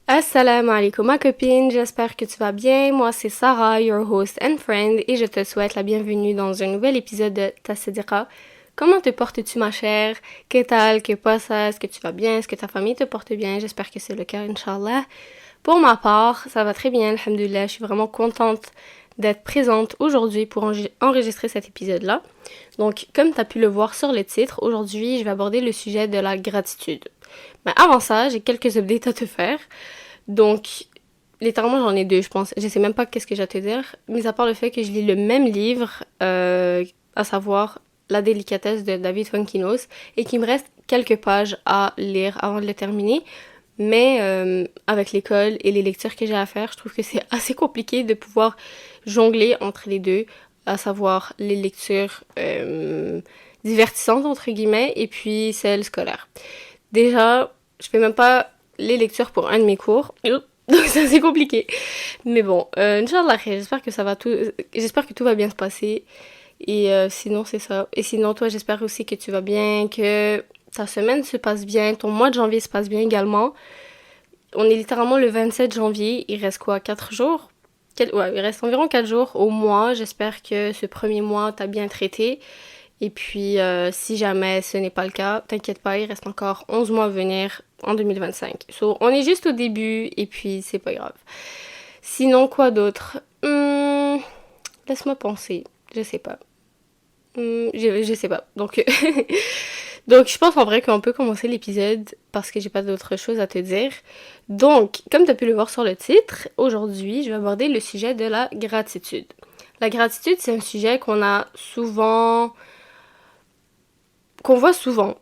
Assalamu alaikum ma copine, j'espère que tu vas bien. Moi c'est Sarah, your host and friend, et je te souhaite la bienvenue dans un nouvel épisode de Tassedira. Comment te portes-tu ma chère? Que tal? Que pasa? Est-ce que tu vas bien? Est-ce que ta famille te porte bien? J'espère que c'est le cas, Inch'Allah. Pour ma part, ça va très bien, alhamdoulilah. Je suis vraiment contente d'être présente aujourd'hui pour enregistrer cet épisode-là. Donc, comme tu as pu le voir sur le titre, aujourd'hui, je vais aborder le sujet de la gratitude. Mais avant ça, j'ai quelques updates à te faire. Donc, littéralement, j'en ai deux, je pense. Je sais même pas qu'est-ce que j'ai à te dire, mis à part le fait que je lis le même livre, à savoir La délicatesse de David Fonkinos, et qu'il me reste quelques pages à lire avant de le terminer. Mais avec l'école et les lectures que j'ai à faire, je trouve que c'est assez compliqué de pouvoir jongler entre les deux, à savoir les lectures divertissantes, entre guillemets, et puis celles scolaires. Déjà, je fais même pas les lectures pour un de mes cours, donc c'est assez compliqué. Mais bon, Inch'Allah, j'espère que tout va bien se passer. Et sinon, c'est ça. Et sinon, toi, j'espère aussi que tu vas bien, que ta semaine se passe bien, ton mois de janvier se passe bien également. On est littéralement le 27 janvier, il reste quoi, 4 jours? Ouais, il reste environ 4 jours au mois. J'espère que ce premier mois t'a bien traité. Et puis, si jamais ce n'est pas le cas, t'inquiète pas, il reste encore 11 mois à venir en 2025. So, on est juste au début et puis c'est pas grave. Sinon, quoi d'autre? Laisse-moi penser. Je sais pas. Je sais pas. Donc, donc, je pense en vrai qu'on peut commencer l'épisode parce que j'ai pas d'autre chose à te dire. Donc, comme tu as pu le voir sur le titre, aujourd'hui, je vais aborder le sujet de la gratitude. La gratitude, c'est un sujet qu'on voit souvent.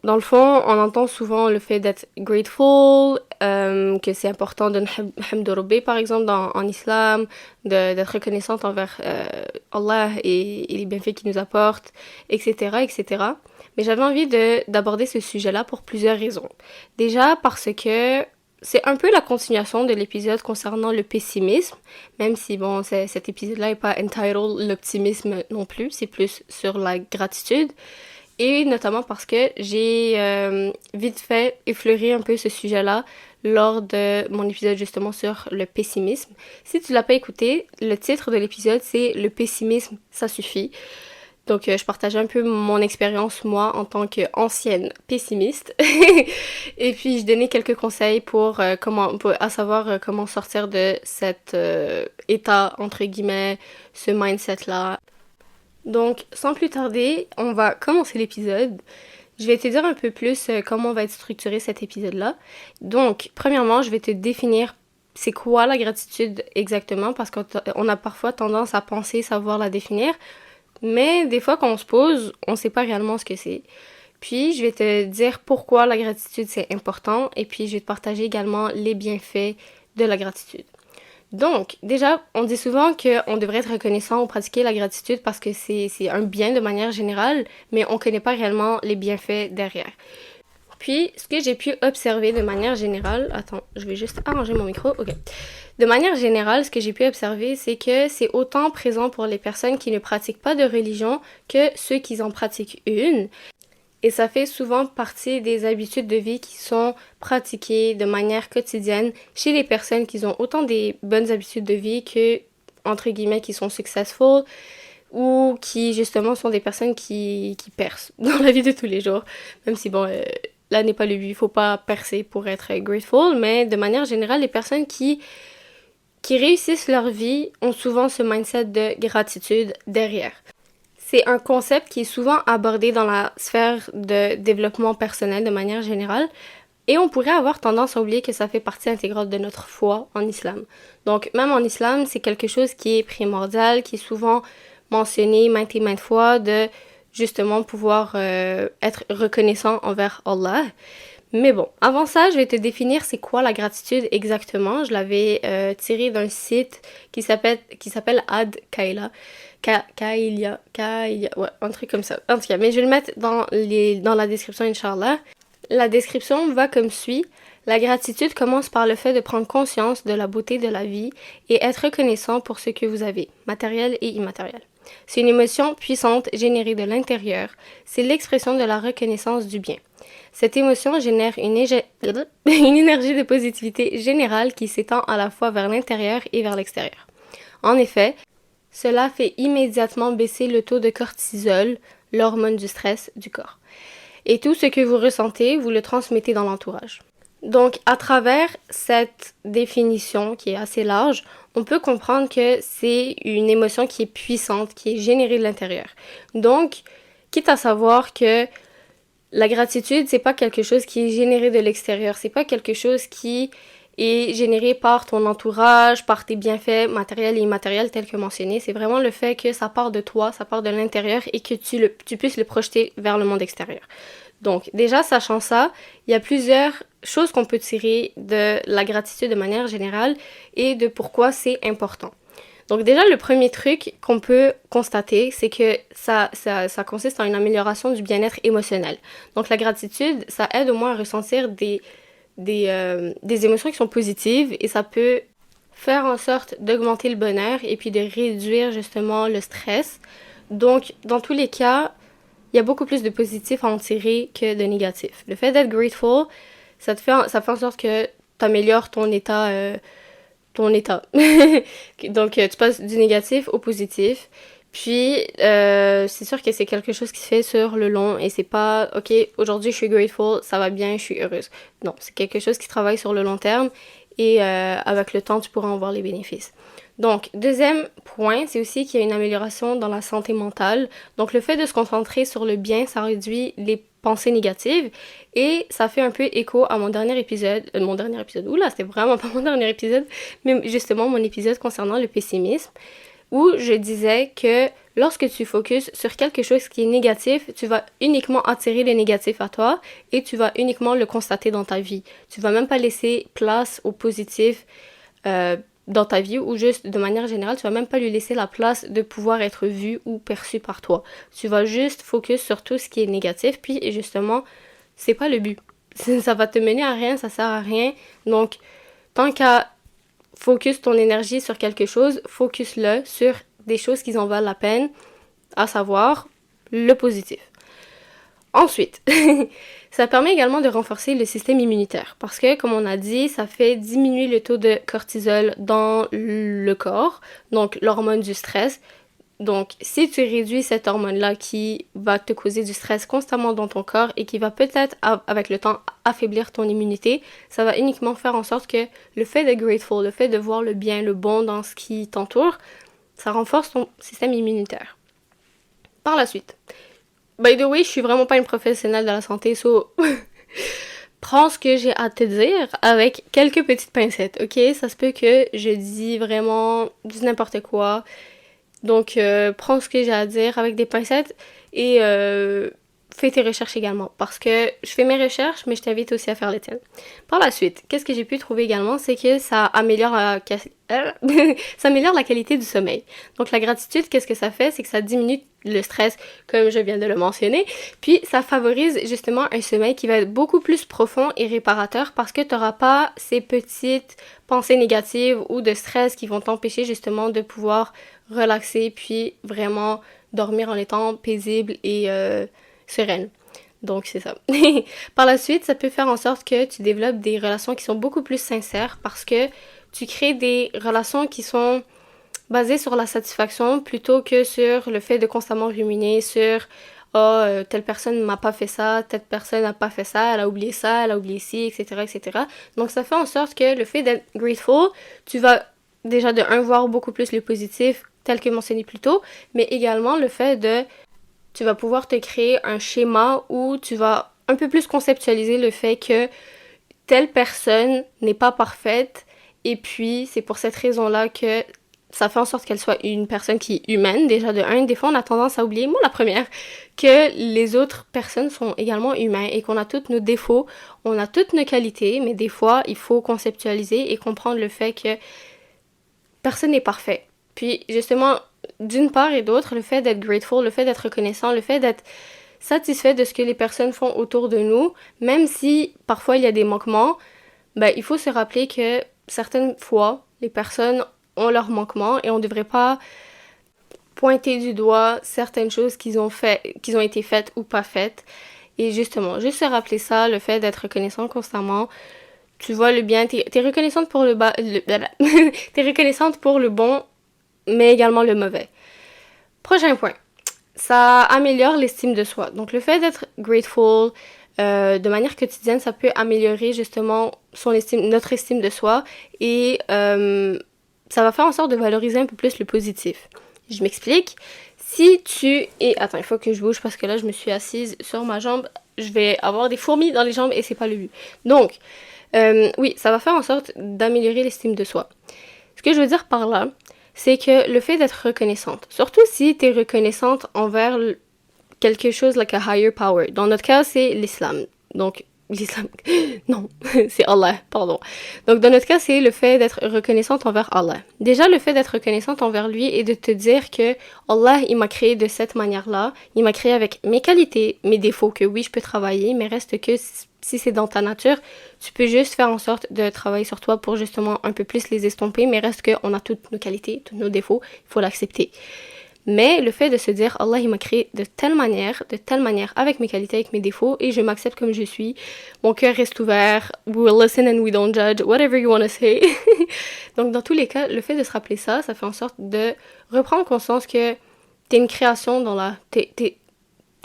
Dans le fond, on entend souvent le fait d'être grateful, que c'est important de hamd par exemple en islam, d'être reconnaissante envers Allah et les bienfaits qu'il nous apporte, etc., etc. Mais j'avais envie d'aborder ce sujet-là pour plusieurs raisons. Déjà parce que c'est un peu la continuation de l'épisode concernant le pessimisme, même si bon, cet épisode-là n'est pas entitled l'optimisme non plus, c'est plus sur la gratitude. Et notamment parce que j'ai vite fait effleurer un peu ce sujet-là lors de mon épisode justement sur le pessimisme. Si tu l'as pas écouté, le titre de l'épisode c'est Le pessimisme, ça suffit. Donc je partageais un peu mon expérience moi en tant qu'ancienne pessimiste. Et puis je donnais quelques conseils pour comment sortir de cet état entre guillemets, ce mindset-là. Donc, sans plus tarder, on va commencer l'épisode. Je vais te dire un peu plus comment va être structuré cet épisode-là. Donc, premièrement, je vais te définir c'est quoi la gratitude exactement, parce qu'on a parfois tendance à penser savoir la définir, mais des fois quand on se pose, on sait pas réellement ce que c'est. Puis, je vais te dire pourquoi la gratitude c'est important, et puis je vais te partager également les bienfaits de la gratitude. Donc, déjà, on dit souvent qu'on devrait être reconnaissant ou pratiquer la gratitude parce que c'est un bien de manière générale, mais on ne connaît pas réellement les bienfaits derrière. Puis, ce que j'ai pu observer de manière générale... Attends, je vais juste arranger mon micro. Ok. De manière générale, ce que j'ai pu observer, c'est que c'est autant présent pour les personnes qui ne pratiquent pas de religion que ceux qui en pratiquent une. Et ça fait souvent partie des habitudes de vie qui sont pratiquées de manière quotidienne chez les personnes qui ont autant des bonnes habitudes de vie que, entre guillemets, qui sont successful ou qui, justement, sont des personnes qui percent dans la vie de tous les jours. Même si, bon, là n'est pas le but, il faut pas percer pour être grateful, mais de manière générale, les personnes qui réussissent leur vie ont souvent ce mindset de gratitude derrière. C'est un concept qui est souvent abordé dans la sphère de développement personnel de manière générale et on pourrait avoir tendance à oublier que ça fait partie intégrante de notre foi en islam. Donc même en islam, c'est quelque chose qui est primordial, qui est souvent mentionné maintes et maintes fois de justement pouvoir être reconnaissant envers Allah. Mais bon, avant ça, je vais te définir c'est quoi la gratitude exactement. Je l'avais tiré d'un site qui s'appelle Ad Kaila. Kailia, ouais, un truc comme ça. En tout cas, mais je vais le mettre dans la description, Inch'Allah. La description va comme suit. La gratitude commence par le fait de prendre conscience de la beauté de la vie et être reconnaissant pour ce que vous avez, matériel et immatériel. C'est une émotion puissante générée de l'intérieur. C'est l'expression de la reconnaissance du bien. Cette émotion génère une énergie de positivité générale qui s'étend à la fois vers l'intérieur et vers l'extérieur. En effet, cela fait immédiatement baisser le taux de cortisol, l'hormone du stress du corps. Et tout ce que vous ressentez, vous le transmettez dans l'entourage. Donc, à travers cette définition qui est assez large, on peut comprendre que c'est une émotion qui est puissante, qui est générée de l'intérieur. Donc, quitte à savoir que la gratitude, c'est pas quelque chose qui est généré de l'extérieur, c'est pas quelque chose qui est généré par ton entourage, par tes bienfaits matériels et immatériels tels que mentionnés. C'est vraiment le fait que ça part de toi, ça part de l'intérieur et que tu puisses le projeter vers le monde extérieur. Donc, déjà, sachant ça, il y a plusieurs choses qu'on peut tirer de la gratitude de manière générale et de pourquoi c'est important. Donc déjà, le premier truc qu'on peut constater, c'est que ça consiste en une amélioration du bien-être émotionnel. Donc la gratitude, ça aide au moins à ressentir des émotions qui sont positives et ça peut faire en sorte d'augmenter le bonheur et puis de réduire justement le stress. Donc, dans tous les cas, il y a beaucoup plus de positifs à en tirer que de négatifs. Le fait d'être grateful, ça fait en sorte que tu améliores ton état. Donc, tu passes du négatif au positif. Puis, c'est sûr que c'est quelque chose qui se fait sur le long et c'est pas, OK, aujourd'hui je suis grateful, ça va bien, je suis heureuse. Non, c'est quelque chose qui travaille sur le long terme et avec le temps, tu pourras en voir les bénéfices. Donc, deuxième point, c'est aussi qu'il y a une amélioration dans la santé mentale. Donc, le fait de se concentrer sur le bien, ça réduit les pensées négatives et ça fait un peu écho à mon dernier épisode. Oula, c'était vraiment pas mon dernier épisode, mais justement mon épisode concernant le pessimisme où je disais que lorsque tu focuses sur quelque chose qui est négatif, tu vas uniquement attirer le négatif à toi et tu vas uniquement le constater dans ta vie. Tu vas même pas laisser place au positif dans ta vie ou juste de manière générale, tu vas même pas lui laisser la place de pouvoir être vu ou perçu par toi. Tu vas juste focus sur tout ce qui est négatif puis justement, c'est pas le but. Ça va te mener à rien, ça sert à rien. Donc, tant qu'à focus ton énergie sur quelque chose, focus-le sur des choses qui en valent la peine, à savoir le positif. Ensuite, ça permet également de renforcer le système immunitaire parce que, comme on a dit, ça fait diminuer le taux de cortisol dans le corps, donc l'hormone du stress. Donc, si tu réduis cette hormone-là qui va te causer du stress constamment dans ton corps et qui va peut-être, avec le temps, affaiblir ton immunité, ça va uniquement faire en sorte que le fait d'être grateful, le fait de voir le bien, le bon dans ce qui t'entoure, ça renforce ton système immunitaire. Par la suite, by the way, je suis vraiment pas une professionnelle de la santé, so prends ce que j'ai à te dire avec quelques petites pincettes, ok? Ça se peut que je dis vraiment du n'importe quoi. Donc, prends ce que j'ai à dire avec des pincettes et fais tes recherches également. Parce que je fais mes recherches, mais je t'invite aussi à faire les tiennes. Par la suite, qu'est-ce que j'ai pu trouver également? C'est que ça améliore ça améliore la qualité du sommeil. Donc, la gratitude, qu'est-ce que ça fait? C'est que ça diminue le stress, comme je viens de le mentionner. Puis, ça favorise justement un sommeil qui va être beaucoup plus profond et réparateur parce que tu n'auras pas ces petites pensées négatives ou de stress qui vont t'empêcher justement de pouvoir relaxer puis vraiment dormir en étant paisible et sereine. Donc, c'est ça. Par la suite, ça peut faire en sorte que tu développes des relations qui sont beaucoup plus sincères parce que tu crées des relations qui sont basées sur la satisfaction plutôt que sur le fait de constamment ruminer sur telle personne m'a pas fait ça, telle personne n'a pas fait ça, elle a oublié ça, elle a oublié ci, etc., etc. Donc, ça fait en sorte que le fait d'être grateful, tu vas déjà de un voir beaucoup plus le positif tel que mentionné plus tôt, mais également le fait de tu vas pouvoir te créer un schéma où tu vas un peu plus conceptualiser le fait que telle personne n'est pas parfaite et puis c'est pour cette raison-là que ça fait en sorte qu'elle soit une personne qui est humaine, déjà de un. Des fois, on a tendance à oublier, moi la première, que les autres personnes sont également humains et qu'on a tous nos défauts, on a toutes nos qualités, mais des fois, il faut conceptualiser et comprendre le fait que personne n'est parfait. Puis justement, d'une part et d'autre, le fait d'être grateful, le fait d'être reconnaissant, le fait d'être satisfait de ce que les personnes font autour de nous, même si parfois il y a des manquements, ben, il faut se rappeler que certaines fois, les personnes ont leurs manquements et on ne devrait pas pointer du doigt certaines choses qu'ils ont été faites ou pas faites. Et justement, juste se rappeler ça, le fait d'être reconnaissant constamment. Tu vois le bien, t'es reconnaissante pour t'es reconnaissante pour le bon, mais également le mauvais. Prochain point. Ça améliore l'estime de soi. Donc le fait d'être grateful de manière quotidienne, ça peut améliorer justement notre estime de soi et ça va faire en sorte de valoriser un peu plus le positif. Je m'explique. Si tu es... Attends, il faut que je bouge parce que là, je me suis assise sur ma jambe. Je vais avoir des fourmis dans les jambes et c'est pas le but. Donc, oui, ça va faire en sorte d'améliorer l'estime de soi. Ce que je veux dire par là, c'est que le fait d'être reconnaissante, surtout si tu es reconnaissante envers quelque chose like a higher power. Dans notre cas, c'est l'islam. Donc, l'islam... Non, c'est Allah, pardon. Donc, dans notre cas, c'est le fait d'être reconnaissante envers Allah. Déjà, le fait d'être reconnaissante envers lui et de te dire que Allah, il m'a créé de cette manière-là. Il m'a créé avec mes qualités, mes défauts, que oui, je peux travailler, mais reste que si c'est dans ta nature, tu peux juste faire en sorte de travailler sur toi pour justement un peu plus les estomper, mais reste qu'on a toutes nos qualités, tous nos défauts, il faut l'accepter. Mais le fait de se dire, Allah, il m'a créé de telle manière, avec mes qualités, avec mes défauts, et je m'accepte comme je suis. Mon cœur reste ouvert. We will listen and we don't judge. Whatever you want to say. Donc, dans tous les cas, le fait de se rappeler ça, ça fait en sorte de reprendre conscience que t'es une création t'es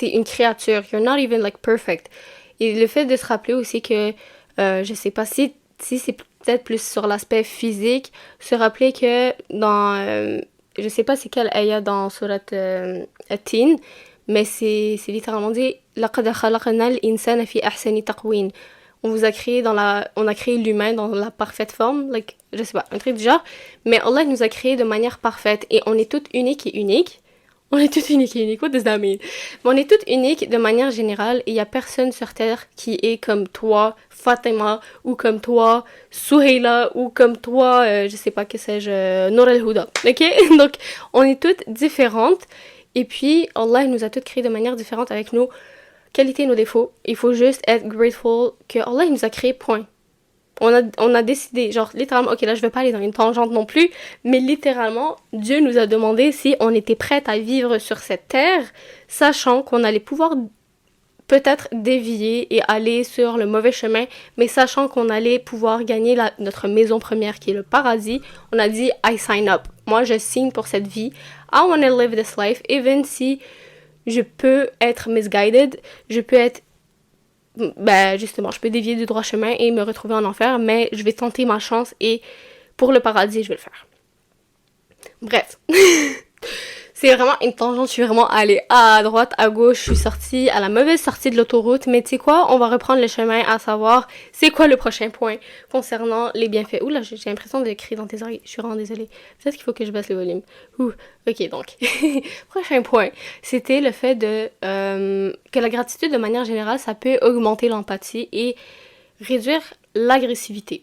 une créature. You're not even, like, perfect. Et le fait de se rappeler aussi que, je sais pas, si c'est peut-être plus sur l'aspect physique, se rappeler que dans... je sais pas c'est quelle ayah dans Surat At-Tin, mais c'est littéralement dit لَقَدْ خَلَقْنَا الْإِنسَانَ فِي أَحْسَنِ تَقْوِيمٍ. On a créé l'humain dans la parfaite forme, like, je sais pas, un truc du genre, mais Allah nous a créé de manière parfaite et on est toutes uniques et uniques. On est toutes uniques et uniques, what does that mean? Mais on est toutes uniques de manière générale et il y a personne sur Terre qui est comme toi, Fatima, ou comme toi, Souheila, ou comme toi, je sais pas, que sais-je, Nour el-Houda, ok? Donc, on est toutes différentes et puis Allah nous a toutes créées de manière différente avec nos qualités et nos défauts. Il faut juste être grateful que Allah nous a créés, point. On a décidé, genre, littéralement, ok, là, je vais pas aller dans une tangente non plus, mais littéralement, Dieu nous a demandé si on était prête à vivre sur cette terre, sachant qu'on allait pouvoir peut-être dévier et aller sur le mauvais chemin, mais sachant qu'on allait pouvoir gagner notre maison première, qui est le paradis. On a dit, I sign up. Moi, je signe pour cette vie. I want to live this life, even si je peux être misguided, je peux être justement, je peux dévier du droit chemin et me retrouver en enfer, mais je vais tenter ma chance et pour le paradis, je vais le faire. Bref. C'est vraiment une tangente, je suis vraiment allée à droite, à gauche, je suis sortie à la mauvaise sortie de l'autoroute, mais tu sais quoi, on va reprendre le chemin à savoir c'est quoi le prochain point concernant les bienfaits. Oula, j'ai l'impression de crier dans tes oreilles, je suis vraiment désolée. Peut-être qu'il faut que je baisse le volume. Ok, donc, prochain point, c'était le fait que la gratitude de manière générale, ça peut augmenter l'empathie et réduire l'agressivité.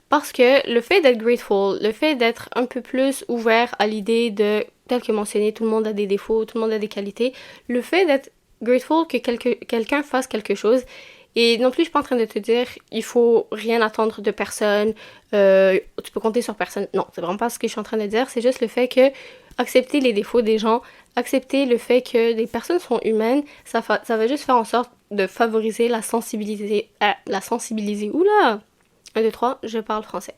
Parce que le fait d'être grateful, le fait d'être un peu plus ouvert à l'idée de, tel que mentionné, tout le monde a des défauts, tout le monde a des qualités, le fait d'être grateful que quelqu'un fasse quelque chose, et non plus je suis pas en train de te dire il faut rien attendre de personne, tu peux compter sur personne, non, c'est vraiment pas ce que je suis en train de dire, c'est juste le fait que accepter les défauts des gens, accepter le fait que des personnes sont humaines, ça va juste faire en sorte de favoriser la sensibilité, oula 1, 2, 3, je parle français.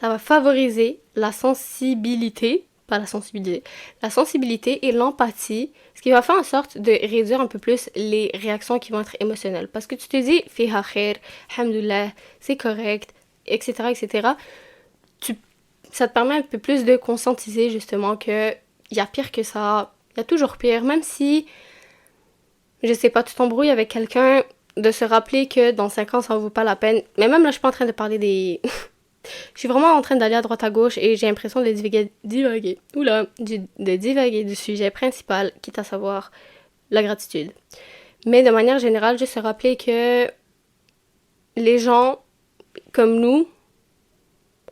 Ça va favoriser la sensibilité, pas la sensibilité, la sensibilité et l'empathie, ce qui va faire en sorte de réduire un peu plus les réactions qui vont être émotionnelles. Parce que tu te dis, fiha khair, alhamdoulilah, c'est correct, etc., etc. Ça te permet un peu plus de conscientiser justement que il y a pire que ça, il y a toujours pire, même si, je sais pas, tu t'embrouilles avec quelqu'un, de se rappeler que dans 5 ans, ça ne vaut pas la peine. Mais même là, je suis pas en train de parler des... je suis vraiment en train d'aller à droite à gauche et j'ai l'impression de divaguer. De divaguer du sujet principal, quitte à savoir la gratitude. Mais de manière générale, juste se rappeler que les gens comme nous,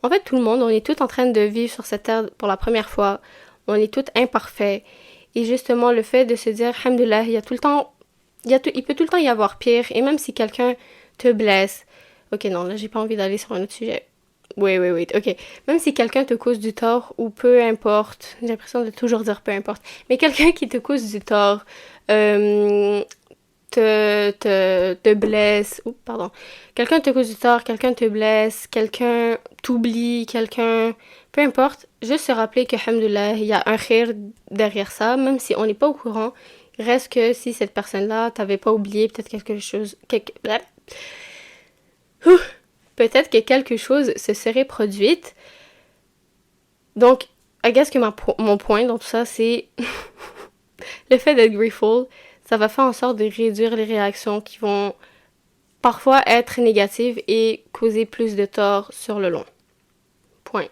en fait tout le monde, on est tous en train de vivre sur cette terre pour la première fois. On est tous imparfaits. Et justement, le fait de se dire, alhamdoulilah, il y a tout le temps... il peut tout le temps y avoir pire, et même si quelqu'un te blesse... Ok, non, là, j'ai pas envie d'aller sur un autre sujet. Oui, ok. Même si quelqu'un te cause du tort, ou peu importe, j'ai l'impression de toujours dire peu importe, mais quelqu'un qui te cause du tort, euh, te blesse, ou pardon, quelqu'un te cause du tort, quelqu'un te blesse, quelqu'un t'oublie, quelqu'un, peu importe, juste se rappeler que, alhamdoulilah, il y a un khir derrière ça, même si on n'est pas au courant, reste que si cette personne-là t'avait pas oublié, peut-être quelque chose, peut-être que quelque chose se serait produite. Donc, I guess que mon point dans tout ça, c'est le fait d'être grateful, ça va faire en sorte de réduire les réactions qui vont parfois être négatives et causer plus de tort sur le long. Point.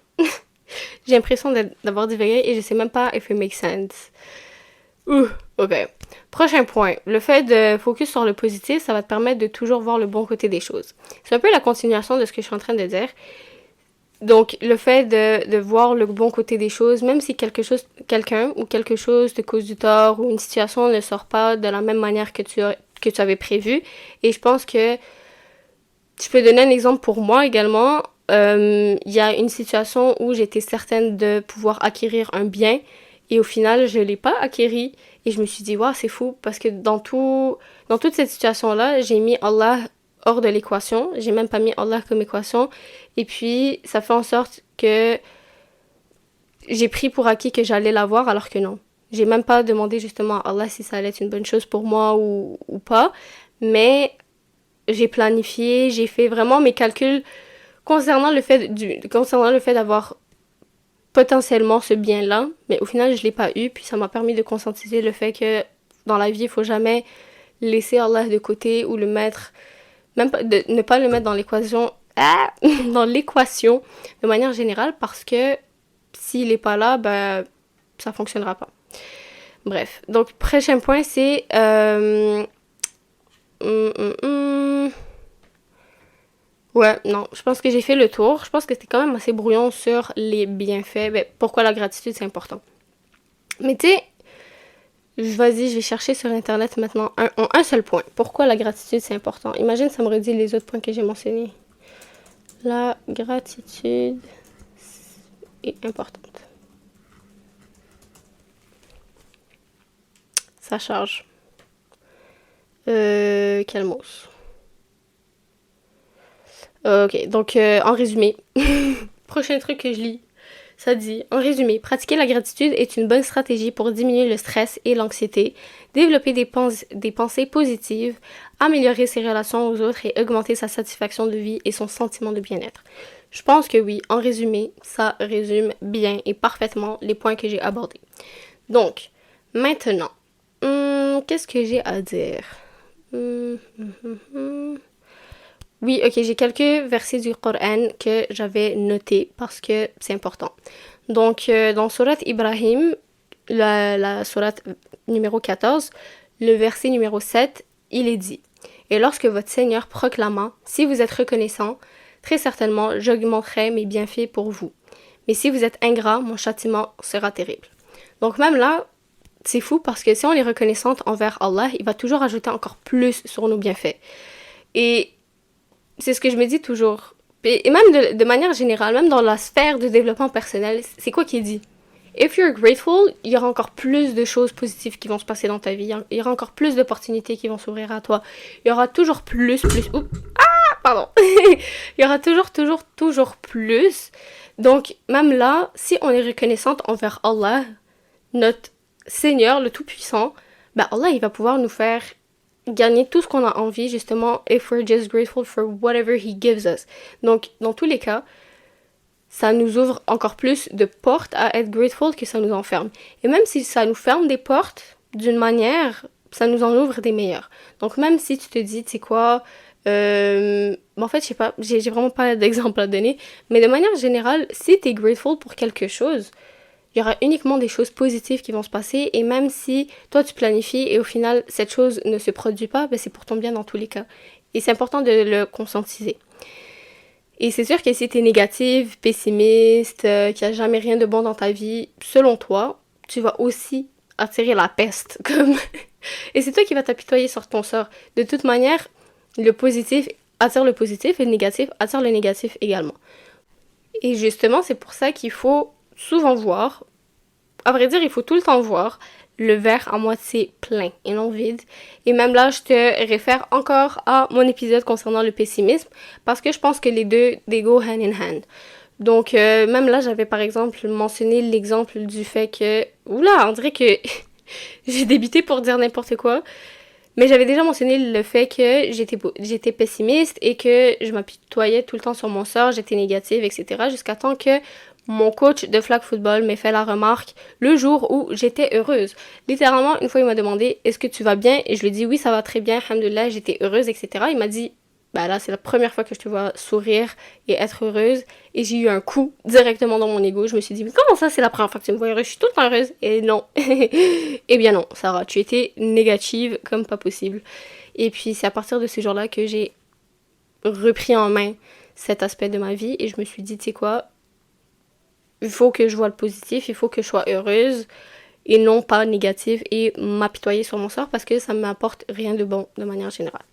J'ai l'impression d'avoir divagué et je sais même pas if it makes sense. Ok. Prochain point. Le fait de focus sur le positif, ça va te permettre de toujours voir le bon côté des choses. C'est un peu la continuation de ce que je suis en train de dire. Donc, le fait de voir le bon côté des choses, même si quelqu'un ou quelque chose te cause du tort ou une situation ne sort pas de la même manière que tu avais prévu. Et je pense que je peux donner un exemple pour moi également. Il y a une situation où j'étais certaine de pouvoir acquérir un bien et au final, je l'ai pas acquéri. Et je me suis dit, waouh, c'est fou parce que dans toute cette situation-là, j'ai mis Allah hors de l'équation. J'ai même pas mis Allah comme équation. Et puis, ça fait en sorte que j'ai pris pour acquis que j'allais l'avoir alors que non. J'ai même pas demandé justement à Allah si ça allait être une bonne chose pour moi ou pas. Mais j'ai planifié, j'ai fait vraiment mes calculs concernant le fait d'avoir potentiellement ce bien-là. Mais au final, je l'ai pas eu. Puis ça m'a permis de conscientiser le fait que dans la vie, il faut jamais laisser Allah de côté ou le mettre, même pas, de ne pas le mettre dans l'équation, dans l'équation de manière générale parce que s'il est pas là, ben, ça fonctionnera pas. Bref. Donc, prochain point, c'est, ouais, non, je pense que j'ai fait le tour. Je pense que c'était quand même assez brouillon sur les bienfaits. Ben, pourquoi la gratitude, c'est important. Mais tu sais, vas-y, je vais chercher sur Internet maintenant un seul point. Pourquoi la gratitude, c'est important? Imagine, ça me redit les autres points que j'ai mentionnés. La gratitude est importante. Ça charge. Quel mot? Ok, donc en résumé, prochain truc que je lis, ça dit, en résumé, pratiquer la gratitude est une bonne stratégie pour diminuer le stress et l'anxiété, développer des pensées positives, améliorer ses relations aux autres et augmenter sa satisfaction de vie et son sentiment de bien-être. Je pense que oui, en résumé, ça résume bien et parfaitement les points que j'ai abordés. Donc, maintenant, qu'est-ce que j'ai à dire? Oui, ok, j'ai quelques versets du Coran que j'avais notés parce que c'est important. Donc, dans Surat Ibrahim, la Surat numéro 14, le verset numéro 7, il est dit: Et lorsque votre Seigneur proclama, si vous êtes reconnaissant, très certainement j'augmenterai mes bienfaits pour vous. Mais si vous êtes ingrat, mon châtiment sera terrible. Donc même là, c'est fou parce que si on est reconnaissante envers Allah, il va toujours ajouter encore plus sur nos bienfaits. Et c'est ce que je me dis toujours. Et même de manière générale, même dans la sphère de développement personnel, c'est quoi qui est dit? If you're grateful, il y aura encore plus de choses positives qui vont se passer dans ta vie. Il y aura encore plus d'opportunités qui vont s'ouvrir à toi. Il y aura toujours plus. Oups. Ah, pardon. Il y aura toujours plus. Donc, même là, si on est reconnaissante envers Allah, notre Seigneur, le Tout-Puissant, ben Allah, il va pouvoir nous faire gagner tout ce qu'on a envie, justement, if we're just grateful for whatever he gives us. Donc, dans tous les cas, ça nous ouvre encore plus de portes à être grateful que ça nous enferme. Et même si ça nous ferme des portes, d'une manière, ça nous en ouvre des meilleures. Donc, même si tu te dis, tu sais quoi, en fait, je sais pas, j'ai vraiment pas d'exemple à donner, mais de manière générale, si t'es grateful pour quelque chose, il y aura uniquement des choses positives qui vont se passer, et même si toi tu planifies et au final cette chose ne se produit pas, ben c'est pour ton bien dans tous les cas. Et c'est important de le conscientiser. Et c'est sûr que si t'es négative, pessimiste, qu'il n'y a jamais rien de bon dans ta vie, selon toi, tu vas aussi attirer la peste. Et c'est toi qui vas t'apitoyer sur ton sort. De toute manière, le positif attire le positif et le négatif attire le négatif également. Et justement, c'est pour ça qu'il faut souvent voir, à vrai dire, il faut tout le temps voir le verre à moitié plein et non vide. Et même là, je te réfère encore à mon épisode concernant le pessimisme, parce que je pense que les deux, they go hand in hand. Donc, même là, j'avais par exemple mentionné l'exemple du fait que... Oula, on dirait que j'ai débité pour dire n'importe quoi. Mais j'avais déjà mentionné le fait que j'étais pessimiste et que je m'apitoyais tout le temps sur mon sort, j'étais négative, etc. Jusqu'à temps que mon coach de flag football m'ait fait la remarque le jour où j'étais heureuse. Littéralement, une fois, il m'a demandé « Est-ce que tu vas bien ?» Et je lui ai dit « Oui, ça va très bien, alhamdoulilah, j'étais heureuse, etc. » Il m'a dit bah là, c'est la première fois que je te vois sourire et être heureuse. Et j'ai eu un coup directement dans mon ego. Je me suis dit, mais comment ça, c'est la première fois que tu me vois heureuse? Je suis tout le temps heureuse. Et non. Eh bien non, Sarah, tu étais négative comme pas possible. Et puis, c'est à partir de ce jour-là que j'ai repris en main cet aspect de ma vie. Et je me suis dit, tu sais quoi, il faut que je vois le positif, il faut que je sois heureuse et non pas négative et m'apitoyer sur mon sort parce que ça ne m'apporte rien de bon de manière générale.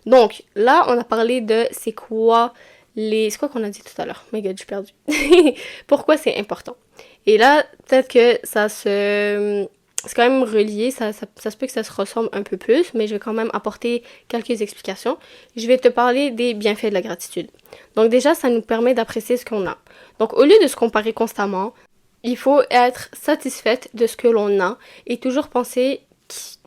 Donc, là, on a parlé de c'est quoi qu'on a dit tout à l'heure? My God, je suis perdue. Pourquoi c'est important? Et là, peut-être que c'est quand même relié, ça se peut que ça se ressemble un peu plus, mais je vais quand même apporter quelques explications. Je vais te parler des bienfaits de la gratitude. Donc déjà, ça nous permet d'apprécier ce qu'on a. Donc, au lieu de se comparer constamment, il faut être satisfaite de ce que l'on a et toujours penser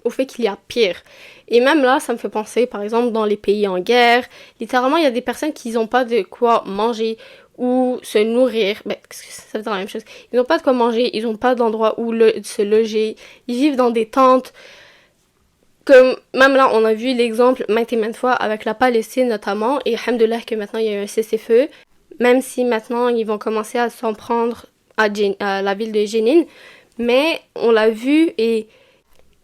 au fait qu'il y a pire. Et même là, ça me fait penser, par exemple, dans les pays en guerre, littéralement, il y a des personnes qui n'ont pas de quoi manger ou se nourrir. Ben, ça veut dire la même chose. Ils n'ont pas de quoi manger, ils n'ont pas d'endroit où se loger, ils vivent dans des tentes. Comme même là, on a vu l'exemple maintes et maintes fois avec la Palestine notamment, et alhamdoulilah que maintenant il y a eu un cessez-feu, même si maintenant ils vont commencer à s'en prendre à la ville de Jénine, mais on l'a vu et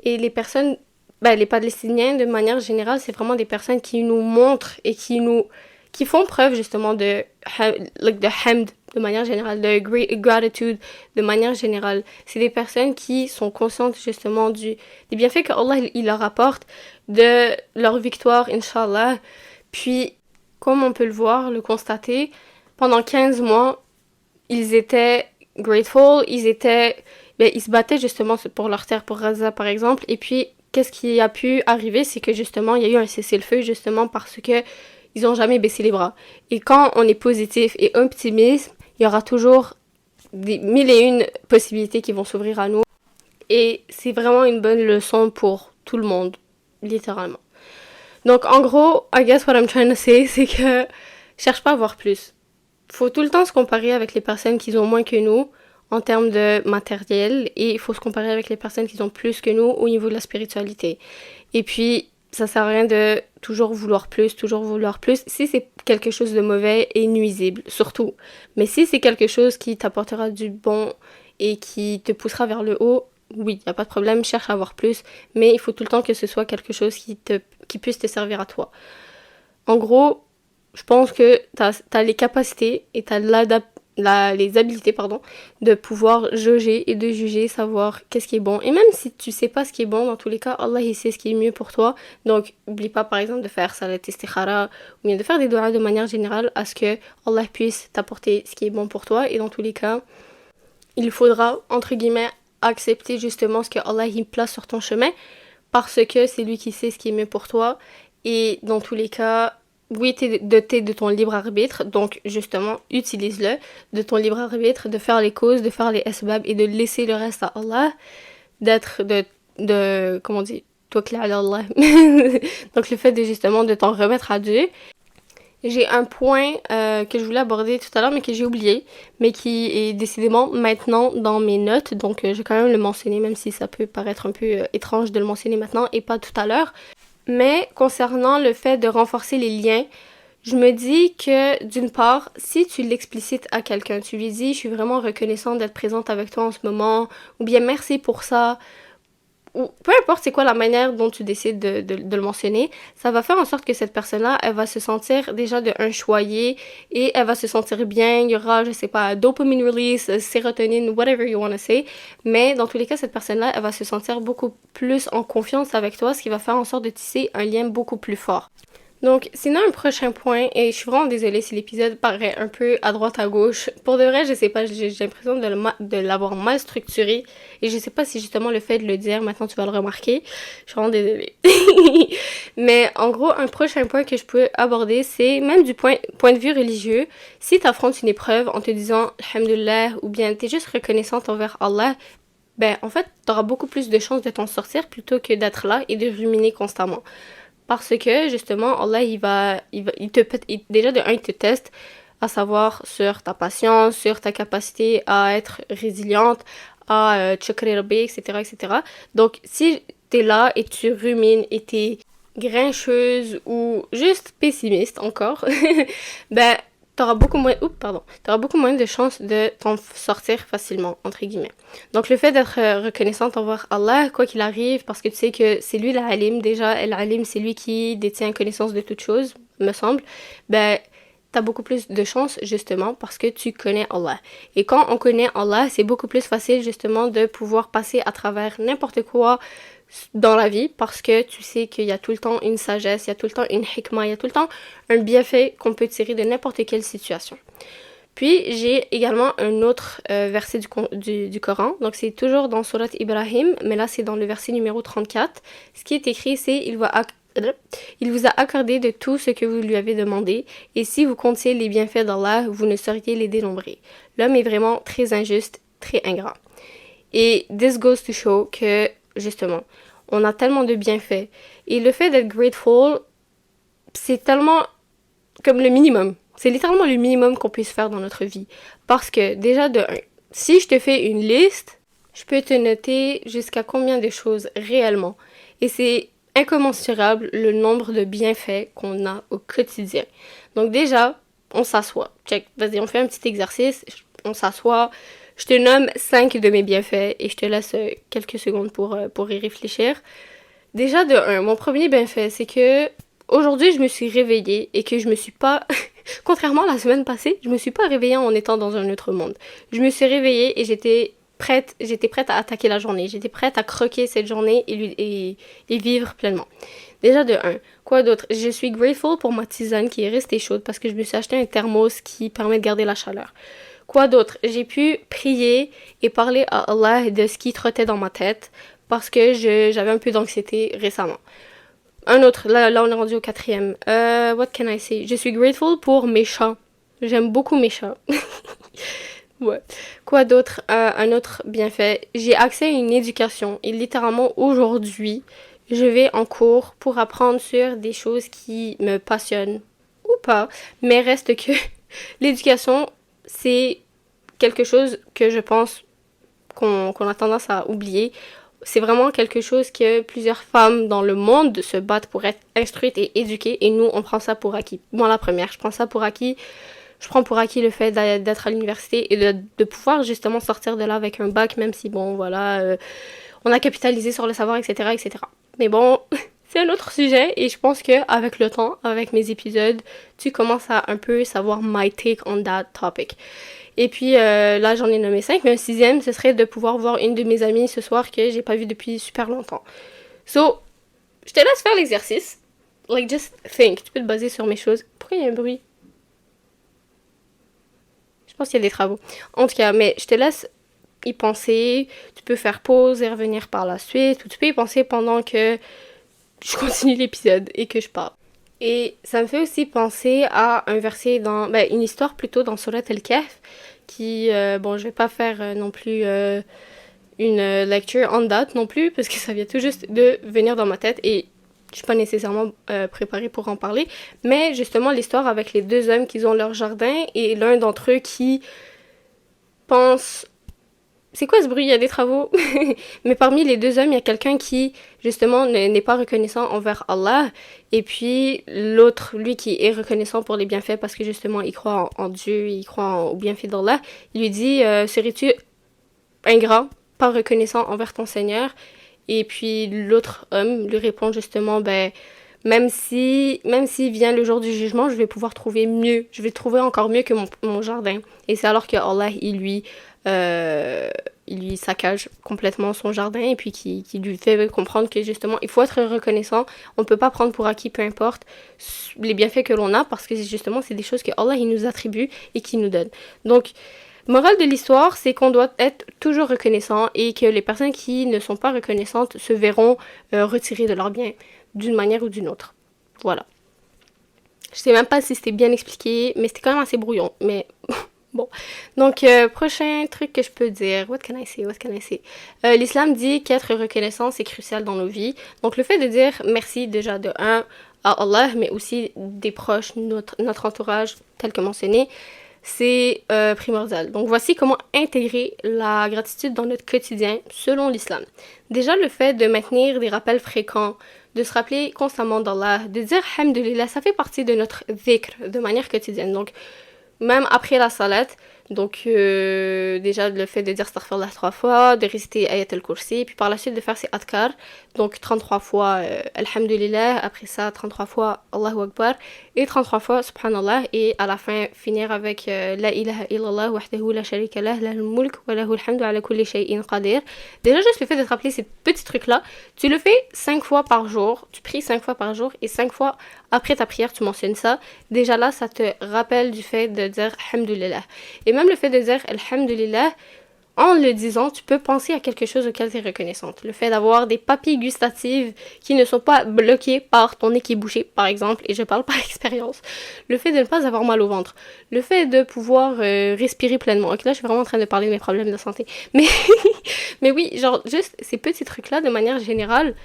les personnes, les Palestiniens de manière générale, c'est vraiment des personnes qui nous montrent et qui font preuve justement de hamd de manière générale, de gratitude de manière générale. C'est des personnes qui sont conscientes justement des bienfaits que Allah il leur apporte, de leur victoire, Inch'Allah. Puis, comme on peut le voir, le constater, pendant 15 mois, ils étaient grateful, ils se battaient justement pour leur terre, pour Gaza par exemple, et puis qu'est-ce qui a pu arriver, c'est que justement il y a eu un cessez-le-feu justement parce que ils ont jamais baissé les bras. Et quand on est positif et optimiste, il y aura toujours des mille et une possibilités qui vont s'ouvrir à nous. Et c'est vraiment une bonne leçon pour tout le monde, littéralement. Donc en gros, I guess what I'm trying to say, c'est que cherche pas à voir plus. Faut tout le temps se comparer avec les personnes qui ont moins que nous en termes de matériel et il faut se comparer avec les personnes qui ont plus que nous au niveau de la spiritualité. Et puis, ça sert à rien de toujours vouloir plus si c'est quelque chose de mauvais et nuisible, surtout. Mais si c'est quelque chose qui t'apportera du bon et qui te poussera vers le haut, oui, y a pas de problème, cherche à avoir plus, mais il faut tout le temps que ce soit quelque chose qui puisse te servir à toi. En gros, je pense que t'as les capacités et t'as les habilités, de pouvoir jauger et de juger, savoir qu'est-ce qui est bon. Et même si tu sais pas ce qui est bon, dans tous les cas, Allah, il sait ce qui est mieux pour toi. Donc, oublie pas, par exemple, de faire salat istikhara ou bien de faire des doigts de manière générale à ce que Allah puisse t'apporter ce qui est bon pour toi. Et dans tous les cas, il faudra, entre guillemets, accepter justement ce que Allah, il place sur ton chemin parce que c'est lui qui sait ce qui est mieux pour toi. Et dans tous les cas, oui, t'es doté de ton libre arbitre, donc justement, utilise-le, de ton libre arbitre, de faire les causes, de faire les asbab et de laisser le reste à Allah, comment on dit, tawakkal ala Allah. Donc le fait de justement de t'en remettre à Dieu. J'ai un point que je voulais aborder tout à l'heure, mais que j'ai oublié, mais qui est décidément maintenant dans mes notes, donc je vais quand même le mentionner, même si ça peut paraître un peu étrange de le mentionner maintenant et pas tout à l'heure. Mais concernant le fait de renforcer les liens, je me dis que d'une part, si tu l'explicites à quelqu'un, tu lui dis « je suis vraiment reconnaissante d'être présente avec toi en ce moment » ou bien « merci pour ça » ou peu importe c'est quoi la manière dont tu décides de le mentionner, ça va faire en sorte que cette personne-là, elle va se sentir déjà de un choyée et elle va se sentir bien, il y aura, je sais pas, dopamine release, sérotonine, whatever you want to say, mais dans tous les cas, cette personne-là, elle va se sentir beaucoup plus en confiance avec toi, ce qui va faire en sorte de tisser un lien beaucoup plus fort. Donc, sinon, un prochain point, et je suis vraiment désolée si l'épisode paraît un peu à droite à gauche. Pour de vrai, je sais pas, j'ai l'impression de l'avoir mal structuré. Et je sais pas si justement le fait de le dire, maintenant tu vas le remarquer. Je suis vraiment désolée. Mais en gros, un prochain point que je peux aborder, c'est même du point de vue religieux. Si tu affrontes une épreuve en te disant Alhamdulillah, ou bien t'es juste reconnaissante envers Allah, ben en fait, t'auras beaucoup plus de chances de t'en sortir plutôt que d'être là et de ruminer constamment. Parce que, justement, Allah, déjà de un, il te teste, à savoir sur ta patience, sur ta capacité à être résiliente, à tshakri rabbi, etc., etc. Donc, si t'es là et tu rumines et t'es grincheuse ou juste pessimiste encore, ben, t'auras beaucoup moins de chances de t'en sortir facilement, entre guillemets. Donc le fait d'être reconnaissante envers Allah, quoi qu'il arrive, parce que tu sais que c'est lui l'Alim, déjà, l'Alim c'est lui qui détient connaissance de toutes choses, me semble, ben t'as beaucoup plus de chances justement parce que tu connais Allah. Et quand on connaît Allah, c'est beaucoup plus facile justement de pouvoir passer à travers n'importe quoi dans la vie parce que tu sais qu'il y a tout le temps une sagesse, il y a tout le temps une hikmah, il y a tout le temps un bienfait qu'on peut tirer de n'importe quelle situation. Puis j'ai également un autre verset du Coran, donc c'est toujours dans Surat Ibrahim, mais là c'est dans le verset numéro 34. Ce qui est écrit c'est il vous a accordé de tout ce que vous lui avez demandé, et si vous comptiez les bienfaits d'Allah, vous ne sauriez les dénombrer. L'homme est vraiment très injuste, très ingrat. Et this goes to show que, justement, on a tellement de bienfaits. Et le fait d'être grateful, c'est tellement comme le minimum. C'est littéralement le minimum qu'on puisse faire dans notre vie. Parce que, déjà, de un, si je te fais une liste, je peux te noter jusqu'à combien de choses réellement. Et c'est incommensurable le nombre de bienfaits qu'on a au quotidien. Donc déjà, on s'assoit. Check, vas-y, on fait un petit exercice. On s'assoit. Je te nomme 5 de mes bienfaits et je te laisse quelques secondes pour y réfléchir. Déjà, de un, mon premier bienfait, c'est que aujourd'hui, je me suis réveillée et que je me suis pas... Contrairement à la semaine passée, je me suis pas réveillée en étant dans un autre monde. Je me suis réveillée et j'étais prête à attaquer la journée. J'étais prête à croquer cette journée et vivre pleinement. Déjà de un. Quoi d'autre? Je suis grateful pour ma tisane qui est restée chaude parce que je me suis acheté un thermos qui permet de garder la chaleur. Quoi d'autre? J'ai pu prier et parler à Allah de ce qui trottait dans ma tête parce que j'avais un peu d'anxiété récemment. Un autre, là on est rendu au quatrième. What can I say? Je suis grateful pour mes chats. J'aime beaucoup mes chats. Ouais. Quoi d'autre? Un autre bienfait. J'ai accès à une éducation. Et littéralement, aujourd'hui, je vais en cours pour apprendre sur des choses qui me passionnent ou pas. Mais reste que l'éducation, c'est quelque chose que je pense qu'on a tendance à oublier. C'est vraiment quelque chose que plusieurs femmes dans le monde se battent pour être instruites et éduquées. Et nous, on prend ça pour acquis. Moi, la première, je prends ça pour acquis. Je prends pour acquis le fait d'être à l'université et de pouvoir justement sortir de là avec un bac, même si, bon, voilà, on a capitalisé sur le savoir, etc., etc. Mais bon, c'est un autre sujet et je pense qu'avec le temps, avec mes épisodes, tu commences à un peu savoir my take on that topic. Et puis là, j'en ai nommé 5, mais un sixième, ce serait de pouvoir voir une de mes amies ce soir que j'ai pas vue depuis super longtemps. So, je te laisse faire l'exercice. Like, just think. Tu peux te baser sur mes choses. Pourquoi il y a un bruit? Je pense qu'il y a des travaux. En tout cas, mais je te laisse y penser. Tu peux faire pause et revenir par la suite. Ou tu peux y penser pendant que je continue l'épisode et que je parle. Et ça me fait aussi penser à un verset une histoire plutôt dans Surat Al-Kahf qui, bon, je vais pas faire non plus une lecture en date non plus parce que ça vient tout juste de venir dans ma tête et je suis pas nécessairement préparée pour en parler, mais justement l'histoire avec les deux hommes qui ont leur jardin et l'un d'entre eux qui pense... C'est quoi ce bruit? Il y a des travaux. Mais parmi les deux hommes, il y a quelqu'un qui, justement, n'est pas reconnaissant envers Allah. Et puis, l'autre, lui, qui est reconnaissant pour les bienfaits parce que, justement, il croit en Dieu, il croit au bienfait d'Allah. Il lui dit, serais-tu ingrat, pas reconnaissant envers ton Seigneur? Et puis, l'autre homme lui répond, justement, même si vient le jour du jugement, je vais pouvoir trouver mieux. Je vais trouver encore mieux que mon jardin. Et c'est alors que Allah, il lui il lui saccage complètement son jardin et puis qui lui fait comprendre que justement, il faut être reconnaissant. On ne peut pas prendre pour acquis, peu importe, les bienfaits que l'on a parce que justement, c'est des choses que Allah, il nous attribue et qu'il nous donne. Donc, morale de l'histoire, c'est qu'on doit être toujours reconnaissant et que les personnes qui ne sont pas reconnaissantes se verront retirées de leurs biens d'une manière ou d'une autre. Voilà. Je sais même pas si c'était bien expliqué, mais c'était quand même assez brouillon. Mais bon. Donc, prochain truc que je peux dire. What can I say? L'islam dit qu'être reconnaissant, c'est crucial dans nos vies. Donc, le fait de dire merci déjà de un à Allah, mais aussi des proches, notre entourage, tel que mentionné, c'est primordial. Donc, voici comment intégrer la gratitude dans notre quotidien selon l'islam. Déjà, le fait de maintenir des rappels fréquents, de se rappeler constamment d'Allah, de dire Alhamdulillah, ça fait partie de notre dhikr de manière quotidienne. Donc, même après la salat, donc déjà le fait de dire astaghfirullah 3 fois, de réciter ayat al-kursi, puis par la suite de faire ses adkar, donc 33 fois alhamdulillah, après ça 33 fois Allahu Akbar, et 33 fois subhanallah, et à la fin finir avec la ilaha illallah wahdahu la sharika lah, lahul mulk wa lahul hamdu ala kulli shay'in qadir. Déjà juste le fait de te rappeler ces petits trucs là, tu le fais 5 fois par jour, tu pries 5 fois par jour, et 5 fois après ta prière tu mentionnes ça, déjà là ça te rappelle du fait de dire alhamdulillah. Et même le fait de dire alhamdulillah, en le disant, tu peux penser à quelque chose auquel tu es reconnaissante. Le fait d'avoir des papilles gustatives qui ne sont pas bloquées par ton nez qui est bouché, par exemple, et je parle par expérience. Le fait de ne pas avoir mal au ventre. Le fait de pouvoir respirer pleinement. Ok, là, je suis vraiment en train de parler de mes problèmes de santé. Mais oui, genre, juste ces petits trucs-là, de manière générale,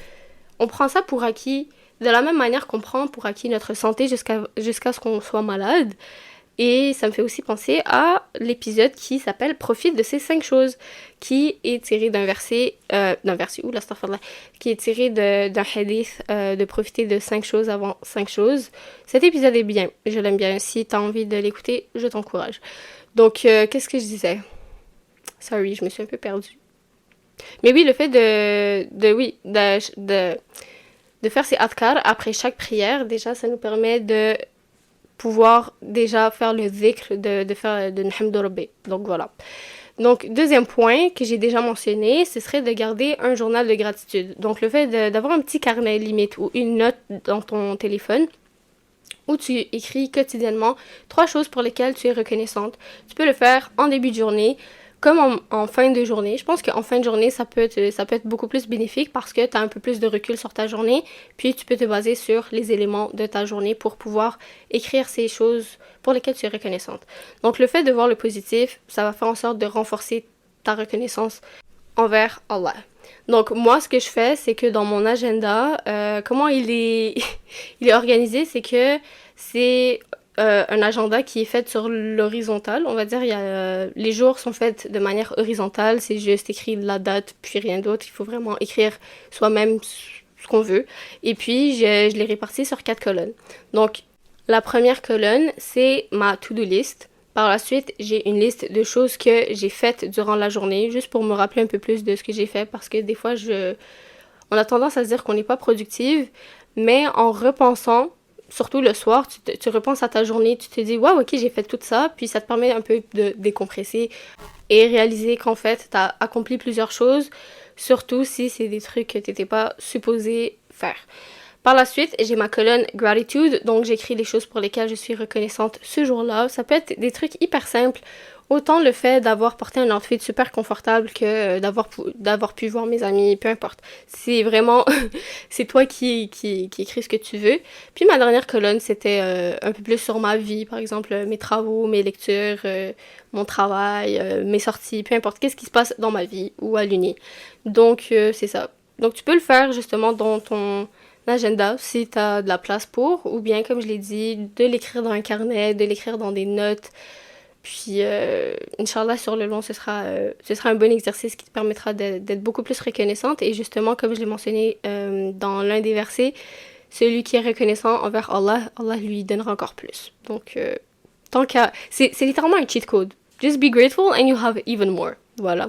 on prend ça pour acquis, de la même manière qu'on prend pour acquis notre santé jusqu'à ce qu'on soit malade. Et ça me fait aussi penser à l'épisode qui s'appelle Profite de ces 5 choses, qui est tiré qui est tiré d'un hadith de profiter de 5 choses avant 5 choses. Cet épisode est bien, je l'aime bien. Si t'as envie de l'écouter, je t'encourage. Donc, qu'est-ce que je disais? Sorry, je me suis un peu perdue. Mais oui, le fait de faire ces adkar après chaque prière, déjà, ça nous permet de pouvoir déjà faire le dhikr de faire de Nhamd Rabbi. Donc voilà. Donc deuxième point que j'ai déjà mentionné, ce serait de garder un journal de gratitude. Donc le fait d'avoir un petit carnet limite ou une note dans ton téléphone où tu écris quotidiennement 3 choses pour lesquelles tu es reconnaissante. Tu peux le faire en début de journée, comme en fin de journée. Je pense qu'en fin de journée, ça peut être beaucoup plus bénéfique parce que tu as un peu plus de recul sur ta journée, puis tu peux te baser sur les éléments de ta journée pour pouvoir écrire ces choses pour lesquelles tu es reconnaissante. Donc le fait de voir le positif, ça va faire en sorte de renforcer ta reconnaissance envers Allah. Donc moi, ce que je fais, c'est que dans mon agenda, comment il est organisé, c'est que c'est un agenda qui est fait sur l'horizontale, on va dire. Les jours sont faits de manière horizontale, c'est juste écrit la date puis rien d'autre. Il faut vraiment écrire soi-même ce qu'on veut. Et puis je les répartis sur 4 colonnes. Donc la première colonne, c'est ma to-do list. Par la suite, j'ai une liste de choses que j'ai faites durant la journée, juste pour me rappeler un peu plus de ce que j'ai fait, parce que des fois, on a tendance à se dire qu'on n'est pas productive, mais en repensant, surtout le soir, tu repenses à ta journée, tu te dis « Wow, ok, j'ai fait tout ça », puis ça te permet un peu de décompresser et réaliser qu'en fait, tu as accompli plusieurs choses, surtout si c'est des trucs que tu n'étais pas supposé faire. Par la suite, j'ai ma colonne gratitude, donc j'écris les choses pour lesquelles je suis reconnaissante ce jour-là. Ça peut être des trucs hyper simples, autant le fait d'avoir porté un outfit super confortable que d'avoir pu voir mes amis, peu importe. C'est vraiment, c'est toi qui écris ce que tu veux. Puis ma dernière colonne, c'était un peu plus sur ma vie, par exemple mes travaux, mes lectures, mon travail, mes sorties, peu importe, qu'est-ce qui se passe dans ma vie ou à l'uni. Donc c'est ça. Donc tu peux le faire justement dans ton agenda si tu as de la place pour, ou bien comme je l'ai dit, de l'écrire dans un carnet, de l'écrire dans des notes. Puis Inch'Allah, sur le long, ce sera un bon exercice qui te permettra d'être beaucoup plus reconnaissante. Et justement, comme je l'ai mentionné dans l'un des versets, celui qui est reconnaissant envers Allah, Allah lui donnera encore plus. Donc tant qu'à... C'est littéralement un cheat code. Just be grateful and you have even more. Voilà.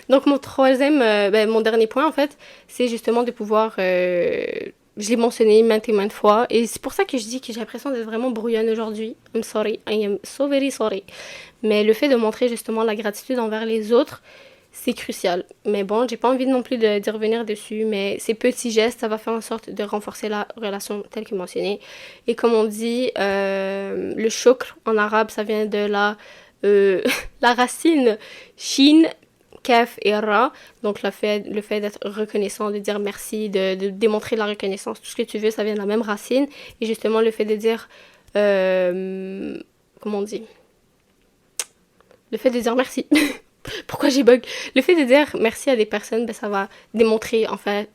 Donc mon dernier point en fait, c'est justement de pouvoir, je l'ai mentionné maintes et maintes fois, et c'est pour ça que je dis que j'ai l'impression d'être vraiment brouillonne aujourd'hui. I'm sorry, I am so very sorry. Mais le fait de montrer justement la gratitude envers les autres, c'est crucial. Mais bon, j'ai pas envie non plus d'y revenir dessus, mais ces petits gestes, ça va faire en sorte de renforcer la relation telle que mentionnée. Et comme on dit, le shukr en arabe, ça vient de la racine shin, kaf et ra. Donc le fait d'être reconnaissant, de dire merci, de démontrer la reconnaissance, tout ce que tu veux, ça vient de la même racine. Et justement, le fait de dire, comment on dit? Le fait de dire merci. Pourquoi j'ai bug? Le fait de dire merci à des personnes, ben, ça va démontrer en fait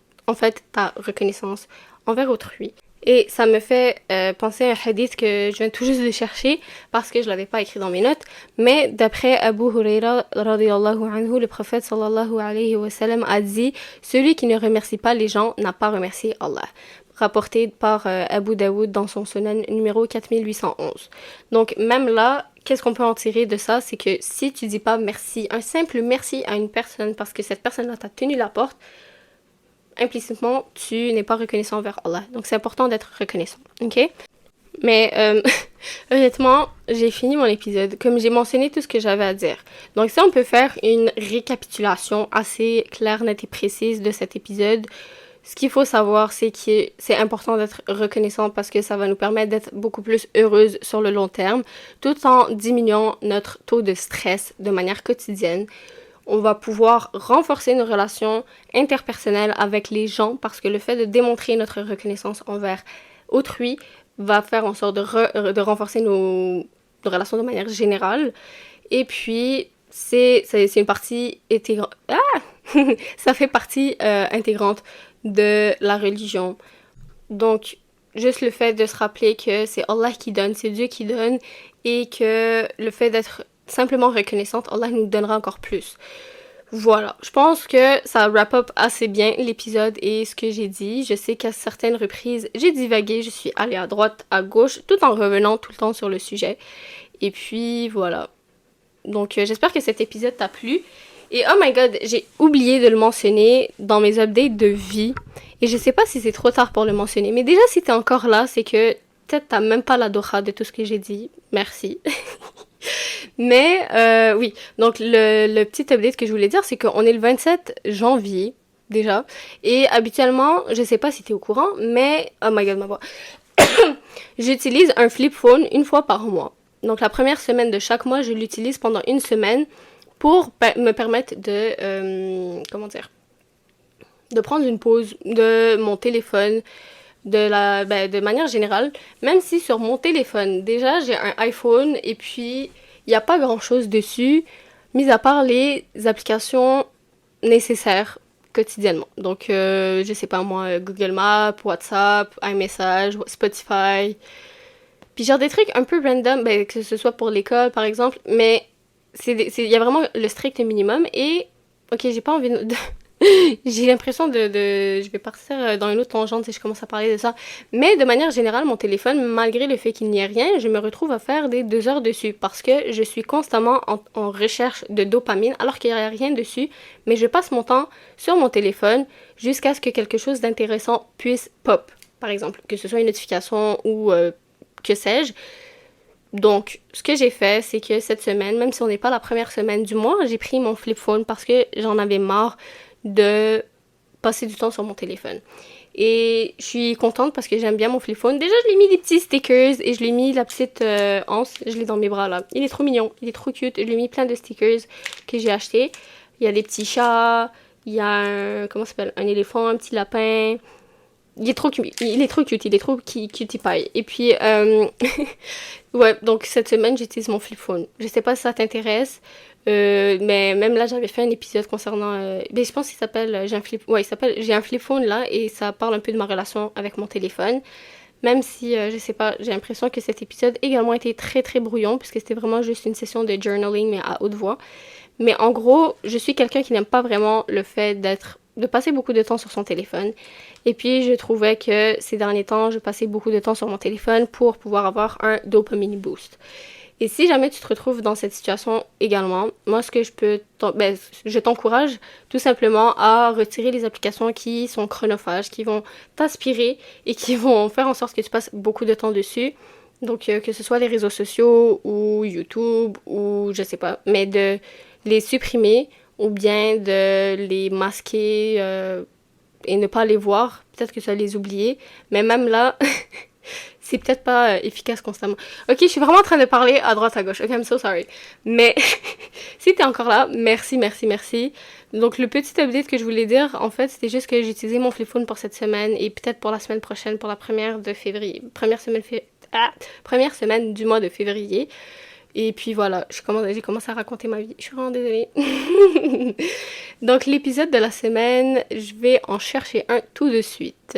ta reconnaissance envers autrui. Et ça me fait penser à un hadith que je viens tout juste de chercher parce que je l'avais pas écrit dans mes notes. Mais d'après Abu Huraira radiyallahu anhu, le prophète sallallahu alayhi wa sallam a dit celui qui ne remercie pas les gens n'a pas remercié Allah. Rapporté par Abu Daoud dans son sunan numéro 4811. Donc même là, qu'est-ce qu'on peut en tirer de ça? C'est que si tu dis pas merci, un simple merci à une personne parce que cette personne-là t'a tenu la porte, implicitement, tu n'es pas reconnaissant envers Allah. Donc c'est important d'être reconnaissant, ok? Mais honnêtement, j'ai fini mon épisode. Comme j'ai mentionné tout ce que j'avais à dire. Donc si on peut faire une récapitulation assez claire, nette et précise de cet épisode, ce qu'il faut savoir, c'est que c'est important d'être reconnaissant parce que ça va nous permettre d'être beaucoup plus heureuse sur le long terme, tout en diminuant notre taux de stress de manière quotidienne. On va pouvoir renforcer nos relations interpersonnelles avec les gens parce que le fait de démontrer notre reconnaissance envers autrui va faire en sorte de renforcer nos relations de manière générale. Et puis, c'est une partie intégrante. Ça fait partie intégrante de la religion. Donc, juste le fait de se rappeler que c'est Allah qui donne, c'est Dieu qui donne, et que le fait d'être simplement reconnaissante, Allah nous donnera encore plus. Voilà, je pense que ça wrap up assez bien l'épisode et ce que j'ai dit. Je sais qu'à certaines reprises, j'ai divagué, je suis allée à droite, à gauche, tout en revenant tout le temps sur le sujet. Et puis, voilà. Donc, j'espère que cet épisode t'a plu. Et oh my god, j'ai oublié de le mentionner dans mes updates de vie. Et je sais pas si c'est trop tard pour le mentionner. Mais déjà, si t'es encore là, c'est que peut-être t'as même pas la doha de tout ce que j'ai dit. Merci. Mais oui, donc le petit update que je voulais dire, c'est qu'on est le 27 janvier déjà. Et habituellement, je sais pas si t'es au courant, mais oh my god, ma voix. J'utilise un flip phone une fois par mois. Donc la première semaine de chaque mois, je l'utilise pendant une semaine pour me permettre comment dire, de prendre une pause de mon téléphone, de manière générale. Même si sur mon téléphone, déjà j'ai un iPhone et puis il n'y a pas grand chose dessus, mis à part les applications nécessaires quotidiennement. Donc, je sais pas moi, Google Maps, WhatsApp, iMessage, Spotify. Puis genre des trucs un peu random, ben, que ce soit pour l'école par exemple, mais il y a vraiment le strict minimum et, ok, j'ai pas envie de j'ai l'impression je vais partir dans une autre tangente si je commence à parler de ça. Mais de manière générale, mon téléphone, malgré le fait qu'il n'y ait rien, je me retrouve à faire des 2 heures dessus parce que je suis constamment en recherche de dopamine alors qu'il n'y a rien dessus. Mais je passe mon temps sur mon téléphone jusqu'à ce que quelque chose d'intéressant puisse pop. Par exemple, que ce soit une notification ou que sais-je. Donc, ce que j'ai fait, c'est que cette semaine, même si on n'est pas la première semaine du mois, j'ai pris mon flip phone parce que j'en avais marre de passer du temps sur mon téléphone. Et je suis contente parce que j'aime bien mon flip phone. Déjà, je lui ai mis des petits stickers et je lui ai mis la petite anse. Je l'ai dans mes bras là. Il est trop mignon, il est trop cute. Je lui ai mis plein de stickers que j'ai achetés. Il y a des petits chats, il y a un éléphant, un petit lapin. Il est trop cute, il est trop cutie pie. Et puis, ouais, donc cette semaine, j'utilise mon flip phone. Je sais pas si ça t'intéresse, mais même là, j'avais fait un épisode concernant... mais je pense qu'il s'appelle... il s'appelle J'ai un flip phone, là, et ça parle un peu de ma relation avec mon téléphone. Même si, je sais pas, j'ai l'impression que cet épisode également était très, très brouillon, puisque c'était vraiment juste une session de journaling, mais à haute voix. Mais en gros, je suis quelqu'un qui n'aime pas vraiment le fait de passer beaucoup de temps sur son téléphone. Et puis, je trouvais que ces derniers temps, je passais beaucoup de temps sur mon téléphone pour pouvoir avoir un dopamine boost. Et si jamais tu te retrouves dans cette situation également, moi, ce que je t'encourage tout simplement à retirer les applications qui sont chronophages, qui vont t'inspirer et qui vont faire en sorte que tu passes beaucoup de temps dessus. Donc, que ce soit les réseaux sociaux ou YouTube ou je sais pas, mais de les supprimer ou bien de les masquer et ne pas les voir. Peut-être que tu vas les oublier. Mais même là, c'est peut-être pas efficace constamment. Ok, je suis vraiment en train de parler à droite à gauche. Ok, I'm so sorry. Mais si t'es encore là, merci, merci, merci. Donc le petit update que je voulais dire, en fait, c'était juste que j'ai utilisé mon flip phone pour cette semaine et peut-être pour la semaine prochaine, pour la première de février. Première semaine du mois de février. Et puis voilà, j'ai commencé à raconter ma vie. Je suis vraiment désolée. Donc l'épisode de la semaine, je vais en chercher un tout de suite.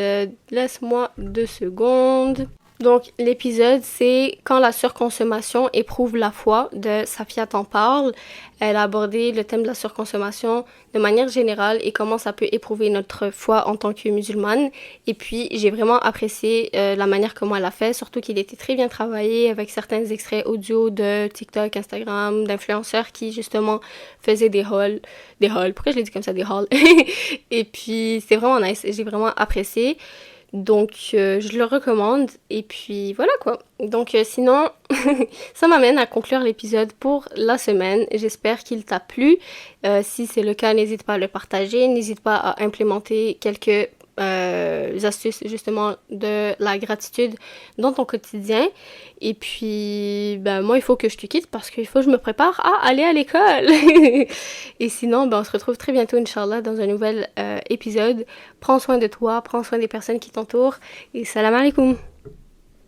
Laisse-moi 2 secondes. Donc l'épisode, c'est Quand la surconsommation éprouve la foi de Safia t'en parle. Elle a abordé le thème de la surconsommation de manière générale et comment ça peut éprouver notre foi en tant que musulmane. Et puis j'ai vraiment apprécié la manière comment elle a fait, surtout qu'il était très bien travaillé avec certains extraits audio de TikTok, Instagram, d'influenceurs qui justement faisaient des hauls. Des hauls, pourquoi je l'ai dit comme ça, des hauls? Et puis c'est vraiment nice, j'ai vraiment apprécié. Donc, je le recommande. Et puis, voilà quoi. Donc, sinon, ça m'amène à conclure l'épisode pour la semaine. J'espère qu'il t'a plu. Si c'est le cas, n'hésite pas à le partager. N'hésite pas à implémenter quelques astuces, justement, de la gratitude dans ton quotidien. Et puis, ben, moi, il faut que je te quitte parce qu'il faut que je me prépare à aller à l'école. Et sinon, ben, on se retrouve très bientôt, Inch'Allah, dans un nouvel épisode. Prends soin de toi, prends soin des personnes qui t'entourent et salam alaikum.